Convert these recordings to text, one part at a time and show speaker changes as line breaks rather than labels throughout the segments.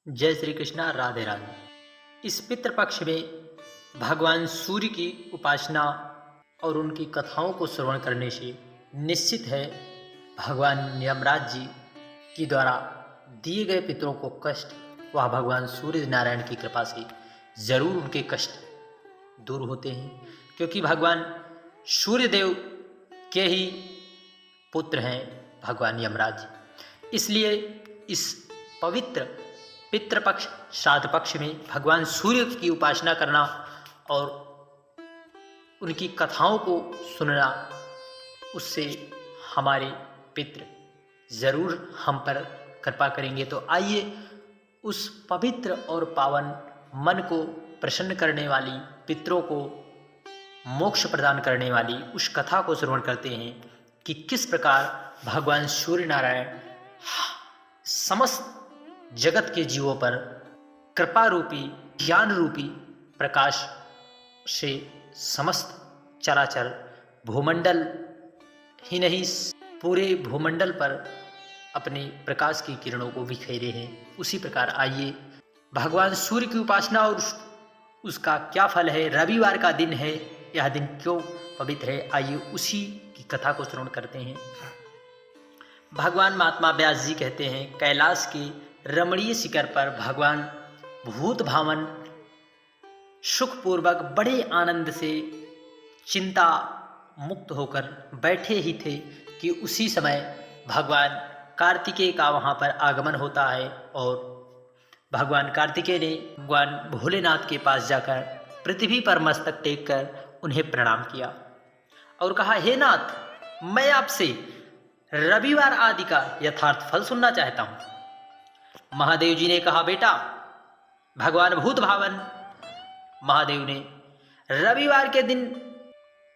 जय श्री कृष्णा। राधे राधे। इस पितृपक्ष में भगवान सूर्य की उपासना और उनकी कथाओं को श्रवण करने से निश्चित है भगवान यमराज जी की द्वारा दिए गए पितरों को कष्ट वह भगवान सूर्य नारायण की कृपा से जरूर उनके कष्ट दूर होते हैं, क्योंकि भगवान सूर्यदेव के ही पुत्र हैं भगवान यमराज जी। इसलिए इस पवित्र पितृपक्ष श्राद्ध पक्ष में भगवान सूर्य की उपासना करना और उनकी कथाओं को सुनना, उससे हमारे पितृ जरूर हम पर कृपा करेंगे। तो आइए उस पवित्र और पावन मन को प्रसन्न करने वाली, पितरों को मोक्ष प्रदान करने वाली उस कथा को श्रवण करते हैं कि किस प्रकार भगवान सूर्य नारायण समस्त जगत के जीवों पर कृपा रूपी, ज्ञान रूपी प्रकाश से समस्त चराचर भूमंडल ही नहीं, पूरे भूमंडल पर अपने प्रकाश की किरणों को बिखेरे हैं। उसी प्रकार आइए भगवान सूर्य की उपासना और उसका क्या फल है, रविवार का दिन है, यह दिन क्यों पवित्र है, आइए उसी की कथा को श्रवण करते हैं। भगवान महात्मा व्यास जी कहते हैं, कैलाश के रमणीय शिखर पर भगवान भूत भावन सुखपूर्वक बड़े आनंद से चिंता मुक्त होकर बैठे ही थे कि उसी समय भगवान कार्तिकेय का वहाँ पर आगमन होता है और भगवान कार्तिकेय ने भगवान भोलेनाथ के पास जाकर पृथ्वी पर मस्तक टेक कर उन्हें प्रणाम किया और कहा, हे नाथ, मैं आपसे रविवार आदि का यथार्थ फल सुनना चाहता हूँ। महादेव जी ने कहा, बेटा, भगवान भूत भावन महादेव ने रविवार के दिन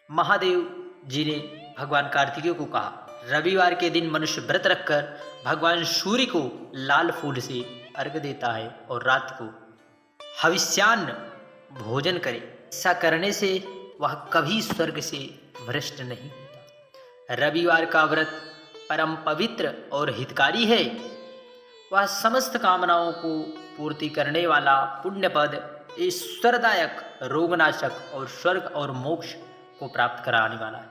महादेव जी ने भगवान कार्तिकेय को कहा, रविवार के दिन मनुष्य व्रत रखकर भगवान सूर्य को लाल फूल से अर्घ देता है और रात को हविष्यान्न भोजन करे। ऐसा करने से वह कभी स्वर्ग से भ्रष्ट नहीं होता। रविवार का व्रत परम पवित्र और हितकारी है। वह समस्त कामनाओं को पूर्ति करने वाला पुण्यपद, ईश्वरदायक, रोगनाशक और स्वर्ग और मोक्ष को प्राप्त कराने वाला है।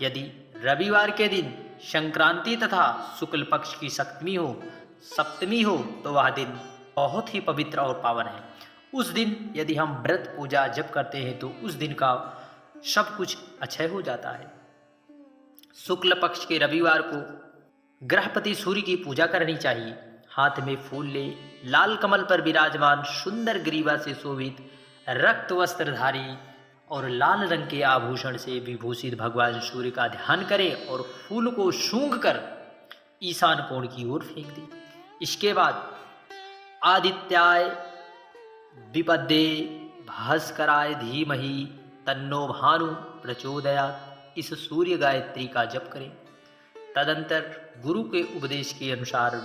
यदि रविवार के दिन संक्रांति तथा शुक्ल पक्ष की सप्तमी हो तो वह दिन बहुत ही पवित्र और पावन है। उस दिन यदि हम व्रत पूजा जप करते हैं तो उस दिन का सब कुछ अक्षय हो जाता है। शुक्ल पक्ष के रविवार को ग्रहपति सूर्य की पूजा करनी चाहिए। हाथ में फूल ले लाल कमल पर विराजमान सुंदर ग्रीवा से शोभित रक्त वस्त्रधारी और लाल रंग के आभूषण से विभूषित भगवान सूर्य का ध्यान करें और फूल को सूंघ कर ईशान कोण की ओर फेंक दें। इसके बाद आदित्याय विपदे भास्कराय धीमहि तन्नो भानु प्रचोदयात्, इस सूर्य गायत्री का जप करें। तदंतर गुरु के उपदेश के अनुसार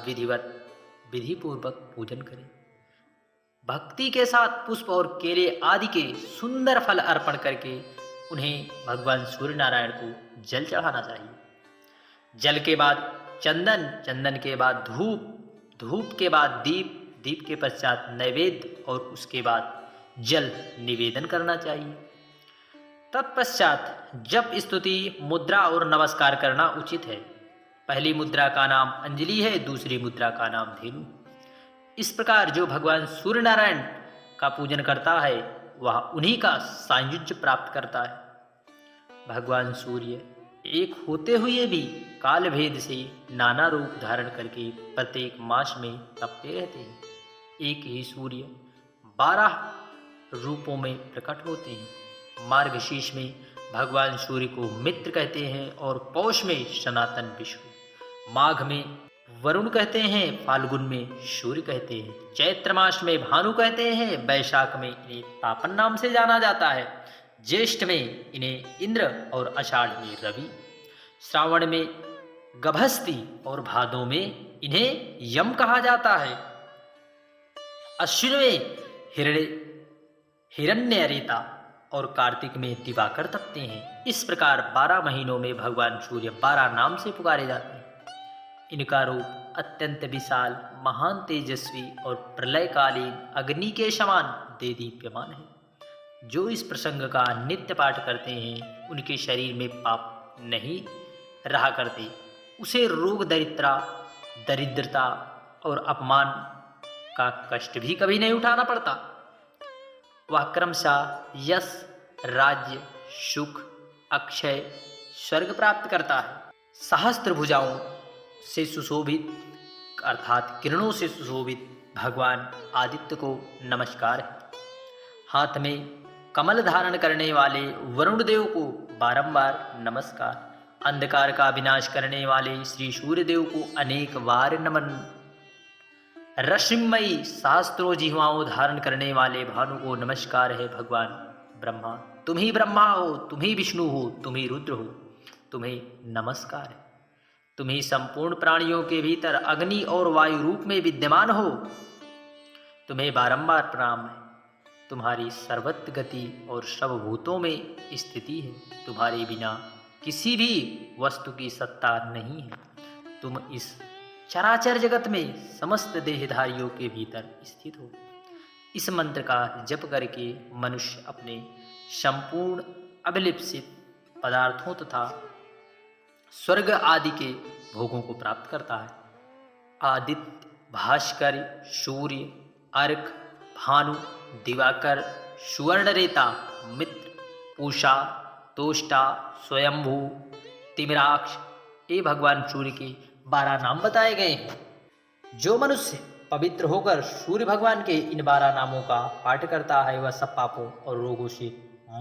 विधि पूर्वक पूजन करें। भक्ति के साथ पुष्प और केले आदि के सुंदर फल अर्पण करके उन्हें भगवान सूर्य नारायण को जल चढ़ाना चाहिए। जल के बाद चंदन, चंदन के बाद धूप, धूप के बाद दीप, दीप के पश्चात नैवेद्य और उसके बाद जल निवेदन करना चाहिए। तत्पश्चात जप, स्तुति, मुद्रा और नमस्कार करना उचित है। पहली मुद्रा का नाम अंजलि है, दूसरी मुद्रा का नाम धेनु। इस प्रकार जो भगवान सूर्य नारायण का पूजन करता है वह उन्हीं का सायुज्य प्राप्त करता है। भगवान सूर्य एक होते हुए भी काल भेद से नाना रूप धारण करके प्रत्येक मास में तपते रहते हैं। एक ही सूर्य 12 रूपों में प्रकट होते हैं। मार्गशीर्ष में भगवान सूर्य को मित्र कहते हैं और पौष में सनातन विष्णु, माघ में वरुण कहते हैं, फाल्गुन में सूर्य कहते हैं, चैत्र मास में भानु कहते हैं, वैशाख में इन्हें तापन नाम से जाना जाता है, ज्येष्ठ में इन्हें इंद्र और आषाढ़ में रवि, श्रावण में गभस्ती और भादों में इन्हें यम कहा जाता है, अश्विन में हिरण्यरेता और कार्तिक में दिवाकर तपते हैं। इस प्रकार 12 महीनों में भगवान सूर्य 12 नाम से पुकारे जाते हैं। इनका रूप अत्यंत विशाल, महान, तेजस्वी और प्रलयकालीन अग्नि के समान देदीप्यमान है। जो इस प्रसंग का नित्य पाठ करते हैं उनके शरीर में पाप नहीं रहा करते। उसे रोग, दरिद्रता और अपमान का कष्ट भी कभी नहीं उठाना पड़ता। वह क्रमशः यश, राज्य, सुख, अक्षय, स्वर्ग प्राप्त करता है। सहस्त्र भुजाओं से सुशोभित अर्थात किरणों से सुशोभित भगवान आदित्य को नमस्कार है। हाथ में कमल धारण करने वाले वरुण देव को बारंबार नमस्कार। अंधकार का विनाश करने वाले श्री सूर्य देव को अनेक बार नमन। रश्मिमयी सहस्त्रों जिह्वाओं धारण करने वाले भानु को नमस्कार है। भगवान ब्रह्मा, तुम ही ब्रह्मा हो, तुम ही विष्णु हो, तुम ही रुद्र हो, तुम्हें नमस्कार है। तुम ही संपूर्ण प्राणियों के भीतर अग्नि और वायु रूप में विद्यमान हो, तुम्हें बारंबार प्रणाम है। तुम्हारी सर्वत्र गति और सर्वभूतों में स्थिति है। तुम्हारे बिना किसी भी वस्तु की सत्ता नहीं है। तुम इस चराचर जगत में समस्त देहधारियों के भीतर स्थित हो। इस मंत्र का जप करके मनुष्य अपने संपूर्ण अभिलिप्सित पदार्थों तथा स्वर्ग आदि के भोगों को प्राप्त करता है। आदित्य, भास्कर, सूर्य, अर्क, भानु, दिवाकर, सुवर्णरेता, मित्र, पूषा, तोष्टा, स्वयंभू, तिमिराक्ष, ये भगवान सूर्य के 12 नाम बताए गए हैं। जो मनुष्य पवित्र होकर सूर्य भगवान के इन 12 नामों का पाठ करता है वह सब पापों और रोगों से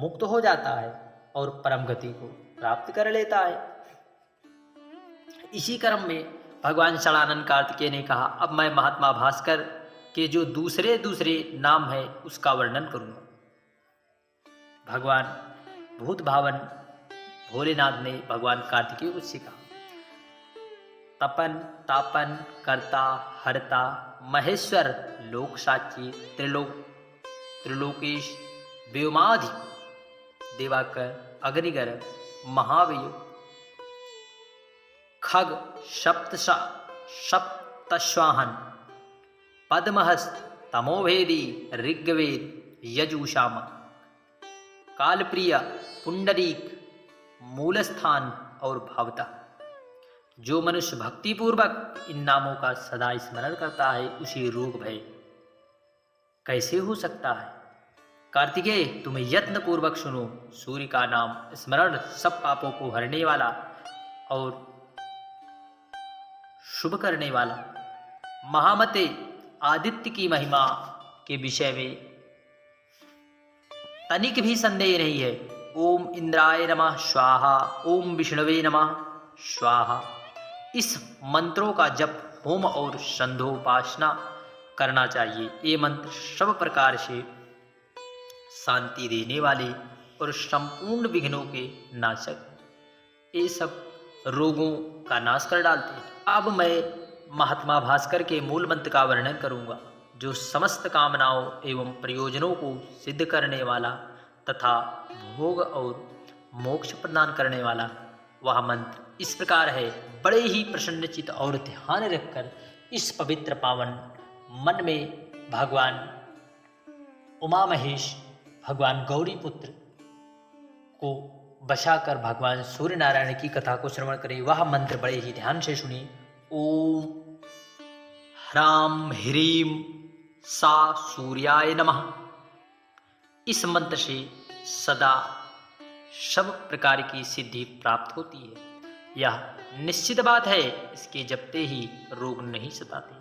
मुक्त हो जाता है और परम गति को प्राप्त कर लेता है। इसी क्रम में भगवान षडानंद कार्तिकेय ने कहा, अब मैं महात्मा भास्कर के जो दूसरे नाम है उसका वर्णन करूंगा। भगवान भूत भावन भोलेनाथ ने भगवान कार्तिकेय को कहा, तपन, तापन, कर्ता, हरता, महेश्वर, लोक साक्षी, त्रिलोकेश, व्योमाधि, दिवाकर, अग्निगर, महावीर, खग, सप्तश्वाहन, पद्महस्त, तमोभेदी, ऋग्वेद, यजुषाम, कालप्रिय, पुंडरीक, मूलस्थान और भवता। जो मनुष्य भक्तिपूर्वक इन नामों का सदा स्मरण करता है उसे रोग भय कैसे हो सकता है। कार्तिकेय, तुम यत्न पूर्वक सुनो। सूर्य का नाम स्मरण सब पापों को हरने वाला और शुभ करने वाला। महामते, आदित्य की महिमा के विषय में तनिक भी संदेह नहीं है। ओम इंद्राय नमः स्वाहा, ओम विष्णवे नमः स्वाहा। इस मंत्रों का जप, होम और संध्योपासना करना चाहिए। ये मंत्र सब प्रकार से शांति देने वाले और संपूर्ण विघ्नों के नाशक, ये सब रोगों का नाश कर डालते हैं। अब मैं महात्मा भास्कर के मूल मंत्र का वर्णन करूंगा, जो समस्त कामनाओं एवं प्रयोजनों को सिद्ध करने वाला तथा भोग और मोक्ष प्रदान करने वाला। वह मंत्र इस प्रकार है। बड़े ही प्रसन्नचित और ध्यान रखकर इस पवित्र पावन मन में भगवान उमा महेश, भगवान गौरी पुत्र को बसाकर भगवान सूर्य नारायण की कथा को श्रवण करें। वह मंत्र बड़े ही ध्यान से सुनिए। ओम ह्रां ह्रीं सा सूर्याय नमः। इस मंत्र से सदा सब प्रकार की सिद्धि प्राप्त होती है। यह निश्चित बात है, इसके जपते ही रोग नहीं सताते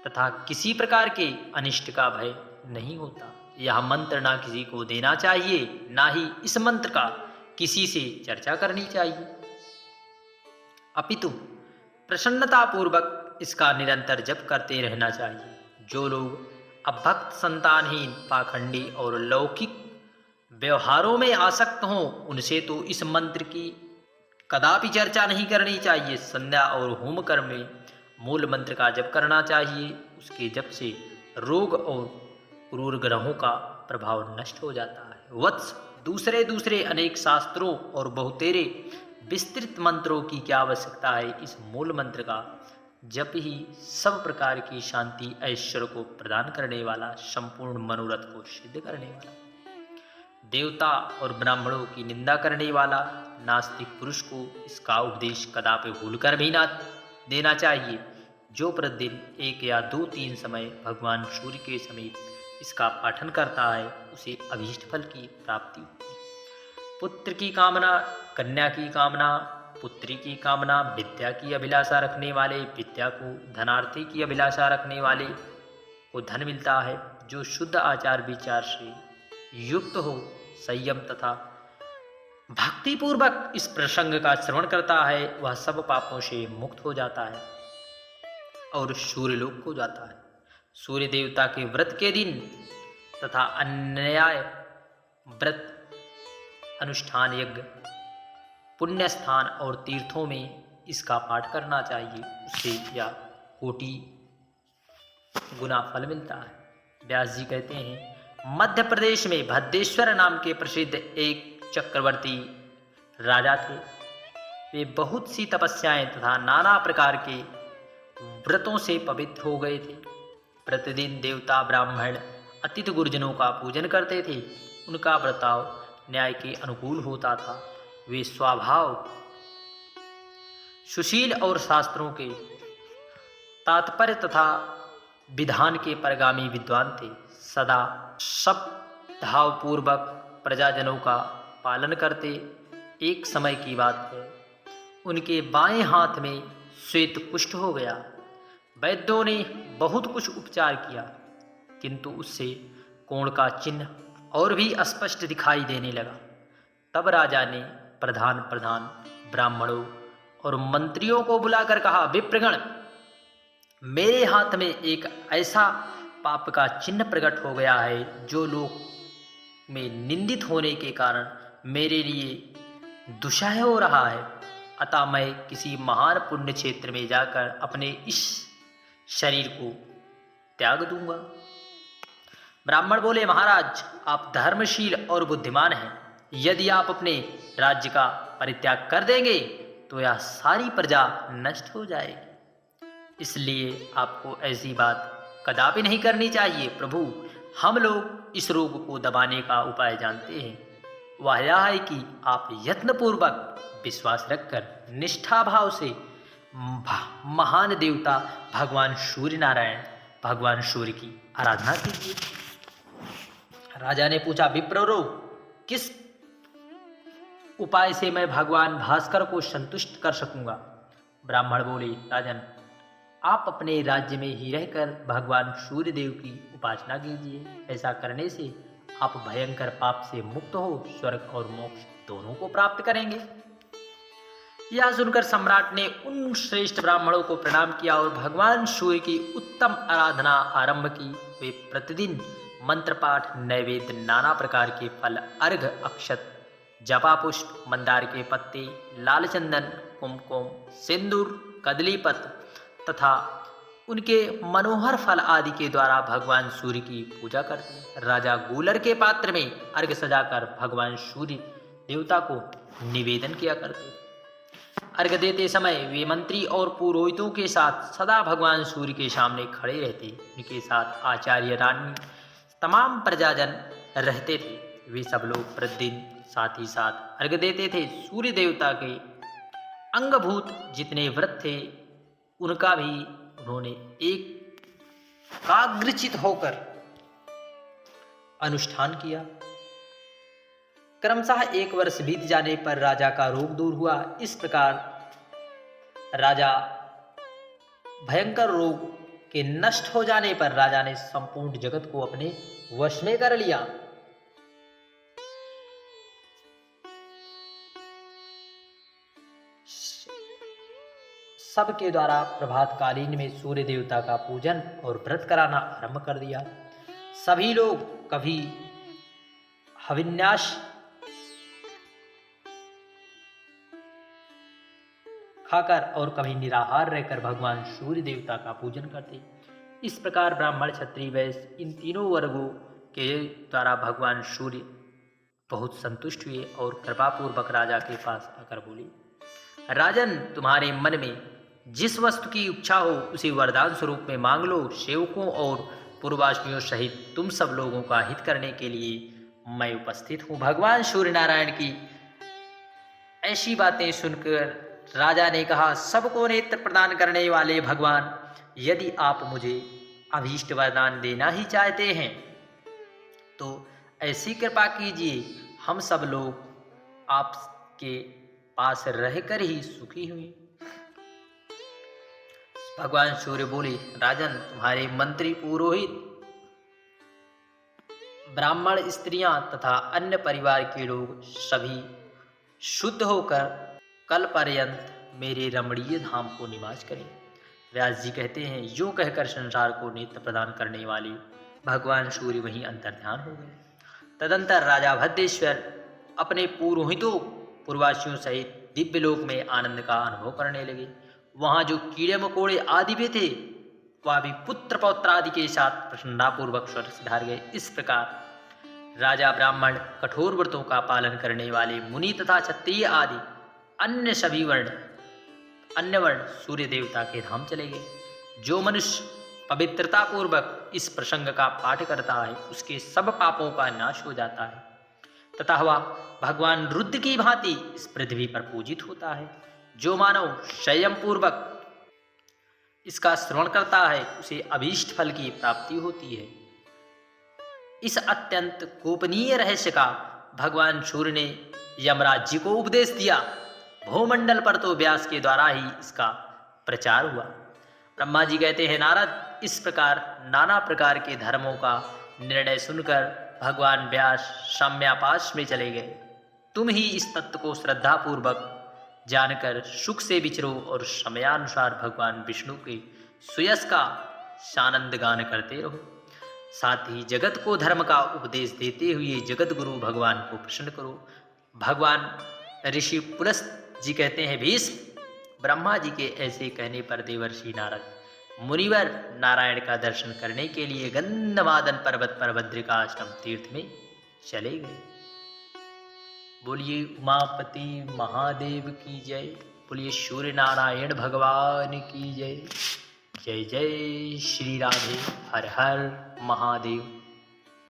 तथा किसी प्रकार के अनिष्ट का भय नहीं होता। यह मंत्र ना किसी को देना चाहिए, ना ही इस मंत्र का किसी से चर्चा करनी चाहिए, अपितु प्रसन्नता पूर्वक इसका निरंतर जप करते रहना चाहिए। जो लोग अभक्त, संतानहीन, पाखंडी और लौकिक व्यवहारों में आसक्त हों उनसे तो इस मंत्र की कदापि चर्चा नहीं करनी चाहिए। संध्या और होम कर्म में मूल मंत्र का जप करना चाहिए। उसके जप से रोग और क्रूर ग्रहों का प्रभाव नष्ट हो जाता है। वत्स, दूसरे अनेक शास्त्रों और बहुतेरे विस्तृत मंत्रों की क्या आवश्यकता है। इस मूल मंत्र का जब ही सब प्रकार की शांति ऐश्वर्य को प्रदान करने वाला, संपूर्ण मनोरथ को सिद्ध करने वाला, देवता और ब्राह्मणों की निंदा करने वाला नास्तिक पुरुष को इसका उपदेश कदापि भूलकर भी ना देना चाहिए। जो प्रतिदिन 1 या 2-3 समय भगवान सूर्य के समीप इसका पाठन करता है, उसे अभीष्ट फल की प्राप्ति होती है। पुत्र की कामना, कन्या की कामना, पुत्री की कामना, विद्या की अभिलाषा रखने वाले विद्या को, धनार्थी की अभिलाषा रखने वाले को धन मिलता है। जो शुद्ध आचार विचार से युक्त हो, संयम तथा भक्तिपूर्वक इस प्रसंग का श्रवण करता है, वह सब पापों से मुक्त हो जाता है और सूर्यलोक को जाता है। सूर्य देवता के व्रत के दिन तथा अन्याय व्रत, अनुष्ठान, यज्ञ, पुण्य स्थान और तीर्थों में इसका पाठ करना चाहिए। उससे यह कोटि गुना फल मिलता है। व्यास जी कहते हैं, मध्य प्रदेश में भद्देश्वर नाम के प्रसिद्ध एक चक्रवर्ती राजा थे। वे बहुत सी तपस्याएं तथा नाना प्रकार के व्रतों से पवित्र हो गए थे। प्रतिदिन देवता, ब्राह्मण, अतिथि गुरुजनों का पूजन करते थे। उनका बर्ताव न्याय के अनुकूल होता था। वे स्वभाव सुशील और शास्त्रों के तात्पर्य तथा विधान के परगामी विद्वान थे। सदा सद्भावपूर्वक प्रजाजनों का पालन करते। एक समय की बात है, उनके बाएं हाथ में श्वेत कुष्ठ हो गया। वैद्यों ने बहुत कुछ उपचार किया, किंतु उससे कोढ़ का चिन्ह और भी स्पष्ट दिखाई देने लगा। तब राजा ने प्रधान ब्राह्मणों और मंत्रियों को बुलाकर कहा, विप्रगण, मेरे हाथ में एक ऐसा पाप का चिन्ह प्रकट हो गया है जो लोक में निंदित होने के कारण मेरे लिए दुष्सह हो रहा है। अतः मैं किसी महान पुण्य क्षेत्र में जाकर अपने इस शरीर को त्याग दूंगा। ब्राह्मण बोले, महाराज, आप धर्मशील और बुद्धिमान हैं। यदि आप अपने राज्य का परित्याग कर देंगे तो यह सारी प्रजा नष्ट हो जाएगी। इसलिए आपको ऐसी बात कदापि नहीं करनी चाहिए। प्रभु, हम लोग इस रोग को दबाने का उपाय जानते हैं। वह यह है कि आप यत्नपूर्वक विश्वास रखकर निष्ठा भाव से महान देवता भगवान सूर्य नारायण, भगवान सूर्य की आराधना कीजिए। राजा ने पूछा, विप्रो, किस उपाय से मैं भगवान भास्कर को संतुष्ट कर सकूंगा? ब्राह्मण बोले, राजन, आप अपने राज्य में ही रहकर भगवान सूर्य देव की उपासना कीजिए। ऐसा करने से आप भयंकर पाप से मुक्त हो स्वर्ग और मोक्ष दोनों को प्राप्त करेंगे। यह सुनकर सम्राट ने उन श्रेष्ठ ब्राह्मणों को प्रणाम किया और भगवान सूर्य की उत्तम आराधना आरंभ की। वे प्रतिदिन मंत्र पाठ, नैवेद्य, नाना प्रकार के फल, अर्घ, अक्षत, जपा पुष्प, मंदार के पत्ते, लाल चंदन, कुमकुम, सिंदूर, कदलीपत्र तथा उनके मनोहर फल आदि के द्वारा भगवान सूर्य की पूजा करते। राजा गूलर के पात्र में अर्घ सजाकर भगवान सूर्य देवता को निवेदन किया करते। अर्घ देते समय वे मंत्री और पुरोहितों के साथ सदा भगवान सूर्य के सामने खड़े रहते। उनके साथ आचार्य, रानी, तमाम प्रजाजन रहते थे। वे सब लोग प्रतिदिन साथ ही साथ अर्घ देते थे। सूर्य देवता के अंगभूत जितने व्रत थे, उनका भी उन्होंने एकाग्रचित होकर अनुष्ठान किया। क्रमशः 1 वर्ष बीत जाने पर राजा का रोग दूर हुआ। इस प्रकार राजा भयंकर रोग के नष्ट हो जाने पर राजा ने संपूर्ण जगत को अपने वश में कर लिया। सबके द्वारा प्रभात कालीन में सूर्य देवता का पूजन और व्रत कराना आरंभ कर दिया। सभी लोग कभी हविन्यास खाकर और कभी निराहार रहकर भगवान सूर्य देवता का पूजन करते। इस प्रकार ब्राह्मण, क्षत्रिय, वैश्य इन तीनों वर्गों के द्वारा भगवान सूर्य बहुत संतुष्ट हुए और कृपापूर्वक राजा के पास आकर बोले, राजन, तुम्हारे मन में जिस वस्तु की इच्छा हो उसे वरदान स्वरूप में मांग लो। सेवकों और पूर्ववासियों सहित तुम सब लोगों का हित करने के लिए मैं उपस्थित हूँ। भगवान सूर्य नारायण की ऐसी बातें सुनकर राजा ने कहा, सबको नेत्र प्रदान करने वाले भगवान, यदि आप मुझे अभीष्ट वरदान देना ही चाहते हैं तो ऐसी कृपा कीजिए, हम सब लोग आपके पास रहकर ही सुखी हुए। भगवान सूर्य बोले, राजन, तुम्हारे मंत्री, पुरोहित, ब्राह्मण, स्त्रियां तथा अन्य परिवार के लोग सभी शुद्ध होकर कल पर्यंत मेरे रमणीय धाम को निवास करें। व्यास जी कहते हैं, यूं कहकर संसार को नेत्र प्रदान करने वाले भगवान सूर्य वहीं अंतर्ध्यान हो गए। तदंतर राजा भद्रेश्वर अपने पुरोहितों, पूर्ववासियों सहित दिव्य लोक में आनंद का अनुभव करने लगे। वहां जो कीड़े मकोड़े आदि भी थे वह भी पुत्र पौत्र आदि के साथ प्रसन्नतापूर्वक स्वर्ग सिधार गए। इस प्रकार राजा, ब्राह्मण, कठोर व्रतों का पालन करने वाले मुनि तथा क्षत्रिय आदि अन्य सभी अन्य वर्ण सूर्य देवता के धाम चले गए। जो मनुष्य पवित्रता पूर्वक इस प्रसंग का पाठ करता है उसके सब पापों का नाश हो जाता है तथा वह भगवान रुद्र की भांति इस पृथ्वी पर पूजित होता है। जो मानव संयम पूर्वक इसका श्रवण करता है उसे अभीष्ट फल की प्राप्ति होती है। इस अत्यंत गोपनीय रहस्य का भगवान सूर्य ने यमराज जी को उपदेश दिया। भूमंडल पर तो व्यास के द्वारा ही इसका प्रचार हुआ। ब्रह्मा जी कहते हैं, नारद, इस प्रकार नाना प्रकार के धर्मों का निर्णय सुनकर भगवान व्यास साम्यापाश में चले गए। तुम ही इस तत्व को श्रद्धापूर्वक जानकर सुख से विचरो और समयानुसार भगवान विष्णु के सुयश का सानंद गान करते रहो। साथ ही जगत को धर्म का उपदेश देते हुए जगत गुरु भगवान को प्रसन्न करो। भगवान ऋषि पुलस्त जी कहते हैं, भीष्म, ब्रह्मा जी के ऐसे कहने पर देवर्षि नारद मुनिवर नारायण का दर्शन करने के लिए गंधमादन पर्वत पर बद्रिकाश्रम तीर्थ में चले गए। बोलिए उमापति महादेव की जय। बोलिए सूर्य नारायण भगवान की जय। जय जय श्री राधे। हर हर महादेव।